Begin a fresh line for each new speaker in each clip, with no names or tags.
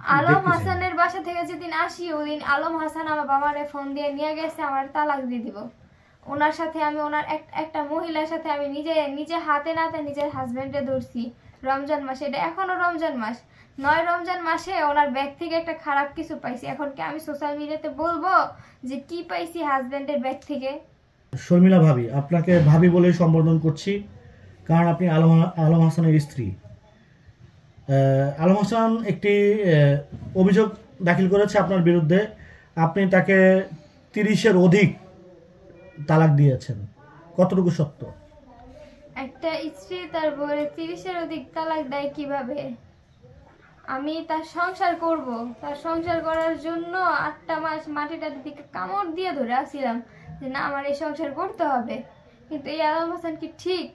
আলম হাসানের বাসা থেকে যেদিন আসি ওই দিন আলম হাসান আমার বাবারে ফোন দিয়ে নিয়ে গেছে আমার তালাক দিয়ে দিব। ওনার সাথে আমি ওনার একটা মহিলার সাথে আমি নিজে হাতে নাতে নিজের হাজবেন্ডে ধরছি রমজান মাসে। এটা এখনো রমজান মাস 9 রমজান মাসে ওনার ব্যাগ থেকে একটা খারাপ কিছু পাইছি। এখন কি আমি সোশ্যাল মিডিয়াতে বলবো যে কি পাইছি হাজবেন্ডের ব্যাগ থেকে?
শর্মিলা ভাবি, আপনাকে ভাবি বলে সম্বোধন করছি কারণ আপনি আলম হাসানের স্ত্রী। আলম হাসান একটি অভিযোগ দাখিল করেছে আপনার বিরুদ্ধে। আপনি তাকে 30-এর অধিক তালাক দিয়েছেন, কতটুকু সত্য?
একটা স্ত্রী তার বউরে 30-এর অধিক তালাক দেয় কিভাবে? আমি তার সংসার করব, তার সংসার করার জন্য 8টা মাস মাটিটার দিকে কামড় দিয়ে ধরে আসছিলাম যে না আমার এই সংসার করতে হবে। কিন্তু এই আলম হাসান কি ঠিক?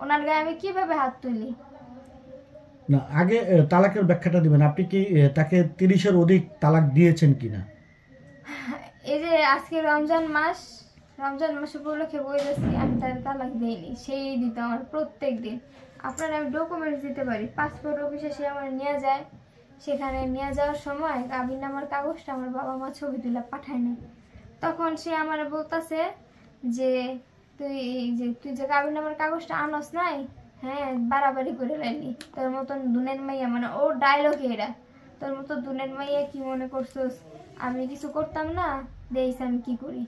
ওনার গায়ে আমি কিভাবে হাত তুলি?
না, আগে তালাকের ব্যাখ্যাটা দিবেন। আপনি কি তাকে 30-এর অধিক তালাক দিয়েছেন কিনা?
এই যে আজকে রমজান মাস উপলক্ষে বলেছি আমি তার তালাক দেইনি। সেই দিত আমার প্রত্যেক দিন। আপনারা আমি ডকুমেন্টস দিতে পারি। পাসপোর্ট অফিসে সে আমার নিয়ে যায়, সেখানে নিয়ে যাওয়ার সময় কাবিননামার কাগজটা আমার বাবা মা ছবি তুলে পাঠায় না। তখন সে আমার বলতেছে যে তুই যে কাবিননামার কাগজটা আনস নাই, হ্যাঁ বাড়াবাড়ি করে লাইনি, তোর মতন দুনের মাইয়া, মানে ওর ডায়লগ এরা, তোর মতো দুনের মাইয়া কি মনে করছোস আমি কিছু করতাম না, দেইস আমি কি করি।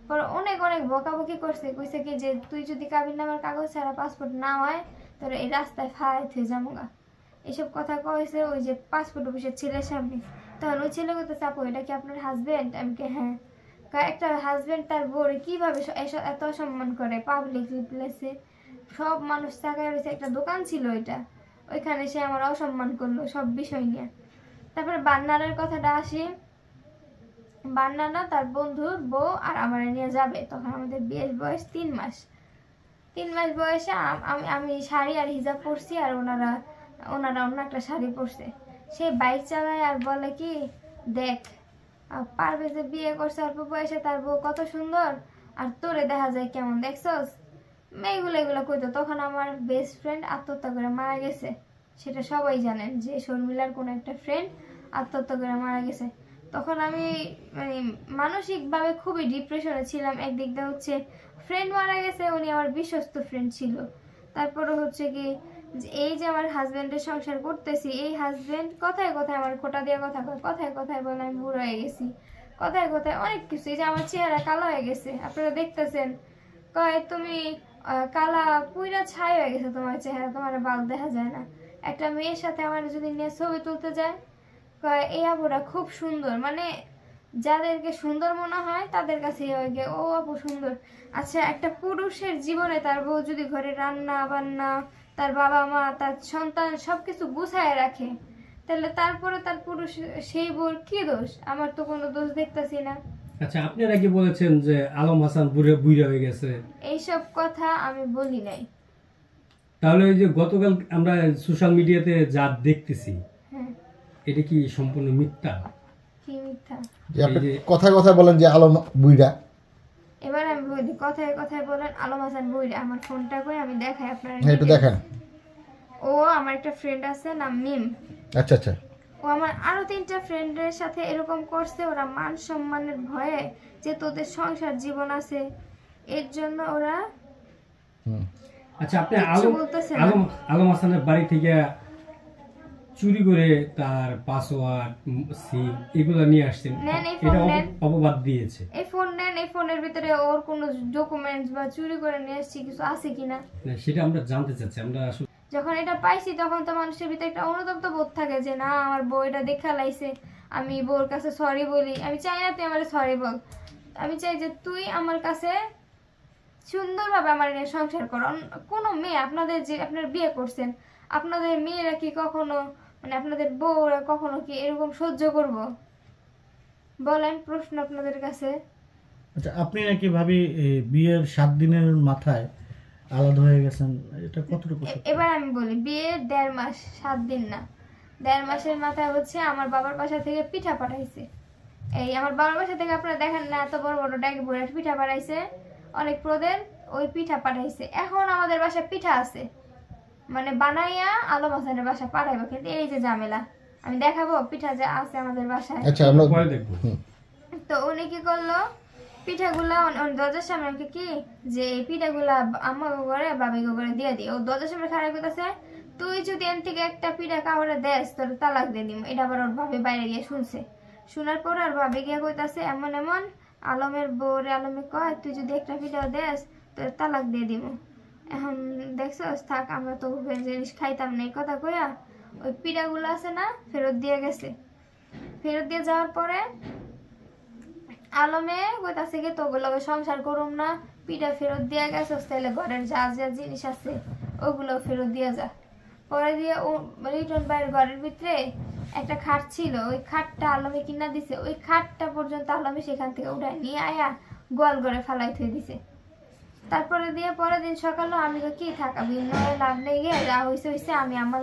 পর অনেক বকাবকি করছে, কইছে কি যে তুই যদি কাবিননামার কাগজ ছাড়া পাসপোর্ট না হয় তোর এই রাস্তায় ফায়ার হয়ে যামগা। এসব কথা কয়েছে ওই যে পাসপোর্ট অফিসের ছেলের সামনে। তখন ওই ছেলে করতেছে আপু এটা কি আপনার হাজবেন্ড? আমি কে হ্যাঁ। একটা হাজবেন্ড তার বউরে কিভাবে এত অসম্মান করে পাবলিক প্লেসে? সব মানুষ তাকায় রয়েছে, একটা দোকান ছিল এটা, ওইখানে সে আমার অসম্মান করলো সব বিষয় নিয়ে। তারপরে বান্নারের কথাটা আসি। বান্নারা তার বন্ধুর বউ আর আমার নিয়ে যাবে। তখন আমাদের বিয়ের বয়স 3 মাস। 3 মাস বয়সে আমি শাড়ি আর হিজাব পরছি আর ওনারা অন্য একটা শাড়ি পরছে। সে বাইক চালায় আর বলে কি দেখ পারভেজে বিয়ে করছে অল্প বয়সে, তার বউ কত সুন্দর, আর তোরে দেখা যায় কেমন দেখছস, এগুলো কইতো। তখন আমার বেস্ট ফ্রেন্ড আত্মহত্যা করে মারা গেছে। সেটা সবাই জানেন যে শর্মিলার কোনো একটা ফ্রেন্ড আত্মহত্যা করে মারা গেছে। তখন আমি মানে মানসিকভাবে খুবই ডিপ্রেশনে ছিলাম। একদিক দিয়ে হচ্ছে ফ্রেন্ড মারা গেছে, উনি আমার বিশ্বস্ত ফ্রেন্ড ছিল। তারপরে হচ্ছে কি এই যে আমার হাজবেন্ডের সংসার করতেছি, এই হাজবেন্ড কথায় কথায় আমার খোটা দিয়ে কথা কয়, কথায় কথায় বলে আমি বুড়ো হয়ে গেছি, কথায় কথায় অনেক কিছু। এই যে আমার চেহারা কালো হয়ে গেছে, আপনারা দেখতেছেন, কয় তুমি কালা পুইরা ছাই হয়ে গেছে তোমার চেহারা, তোমার বাল দেখা যায় না। একটা মেয়ের সাথে আমার যদি নিয়ে ছবি তুলতে যায় কয় এই আপুরা খুব সুন্দর, মানে যাদেরকে সুন্দর মনে হয় তাদের কাছে ও আপু সুন্দর। আচ্ছা, একটা পুরুষের জীবনে তার বউ যদি ঘরে রান্না বান্না, তার বাবা মা, তার সন্তান সবকিছু গুছায় রাখে, তাহলে তারপরে তার পুরুষ সেই বউর কি দোষ? আমার তো কোনো দোষ দেখতেছি না।
আচ্ছা, আপনারা কি বলেছেন যে আলম হাসান বুড়া হয়ে গেছে?
এইসব কথা আমি বলি নাই।
তাহলে ওই যে গতকাল আমরা সোশ্যাল মিডিয়াতে যা দেখতেছি,
হ্যাঁ,
এটা কি সম্পূর্ণ মিথ্যা?
কি মিথ্যা?
যে আপনি কথায় কথায় বলেন যে আলম বুইড়া।
এবার আমি বলি, কথায় কথায় বলেন আলম হাসান বুইড়া। আমার ফোনটা করে আমি দেখাই আপনারা।
হ্যাঁ, একটু দেখান।
ও আমার একটা ফ্রেন্ড আছে নাম মিম।
আচ্ছা আচ্ছা।
ও আমার আরো 3টা ফ্রেন্ডের সাথে এরকম করছে। ওরা মান সম্মানের ভয়ে যে তোদের সংসার জীবন আছে এর জন্য ওরা।
আচ্ছা, আপনি আলম হাসানের বাড়ি থেকে চুরি করে তার পাসওয়ার্ড, সিম এগুলো নিয়ে আসছেন, এটা অপবাদ দিয়েছে।
এই ফোন নেন, এই ফোনের ভিতরে ওর কোনো ডকুমেন্টস বা চুরি করে নিয়ে আসছি কিছু আছে কিনা
সেটা আমরা জানতে চাচ্ছি। আমরা আসলে
যখন এটা পাইছি তখন তো মানুষের ভিতরে একটা অনুতপ্ত বোধ থাকে যে না আমার বউ এটা দেখা লাইছে, আমি বউর কাছে সরি বলি। আমি চাই না তুই আমার সরি বল, আমি চাই যে তুই আমার কাছে সুন্দরভাবে আমার নিয়ে সংসার করো। কোনো মেয়ে আপনাদের যে আপনার বিয়ে করছেন, আপনাদের মেয়েরা কি কখনো মানে আপনাদের বউরা কখনো কি এরকম সহ্য করব? বলেন, প্রশ্ন আপনাদের কাছে।
আচ্ছা, আপনি নাকি ভাবি বিয়ের 7 দিনের মাথায় আলাদা হয়ে গেছেন, এটা কতটুকু?
এবার আমি বলি, বিয়ের 1.5 মাস, 7 দিন না, 1.5 মাসের মাথায় হচ্ছে আমার বাবার বাসা থেকে পিঠা পাঠাইছে। এই আমার বাবার বাসা থেকে আপনারা দেখেন না এত বড় বড় ডাইকে বড় পিঠা পাঠাইছে, অনেক প্রদের ওই পিঠা পাঠাইছে। এখন আমাদের বাসায় পিঠা আছে, মানে বানাইয়া আলম হাসানের বাসা পাঠাইবো, কিন্তু এই যে ঝামেলা আমি দেখাবো পিঠা যে আছে আমাদের বাসায়।
আচ্ছা আমরা
পরে দেখবো।
তো উনি কি করলো, পিঠাগুলা দরজার সামনে আমাকে কি যে এই পিঠাগুলা আম্মাকে করে বাবাকে করে দিয়ে দিই। ও দরজার সামনে খারাপ করতেছে, তুই যদি এন থেকে একটা পিঠা কাউরে দেস তোর তালাক দিয়ে দিম। এটা আবার ওর ভাবে বাইরে গিয়ে শুনছে। শোনার পর আর ভাবে গিয়ে কইতাছে এমন এমন আলমের বউরে আলমে কয় তুই যদি একটা পিঠা দেস তোর তালাক দিয়ে দিব। এখন দেখছস থাক আমরা তো জিনিস খাইতাম না, এই কথা কইয়া ওই পিঠাগুলো আছে না ফেরত দিয়ে গেছে। ফেরত দিয়ে যাওয়ার পরে আলমে কইতাছে কি তোগুলোকে সংসার করুম না, পিঠা ফেরত দিয়ে গেছস তাহলে ঘরের যা যা জিনিস আছে ওগুলো ফেরত দিয়ে যা। পরে দিয়ে ও রিটন ভাইয়ের ঘরের ভিতরে একটা খাট ছিল, ওই খাটটা আলমে কিনা দিছে। ওই খাটটা পর্যন্ত আলমে সেখান থেকে উঠায় নিয়ে আয়া গোয়াল ঘরে ফালাই থুয়ে দিছে। তারপরে দিয়ে পরের দিন সকালে আমি তো কি থাকা বিভিন্ন লাভ নেই গিয়ে যা হয়েছে আমি আমার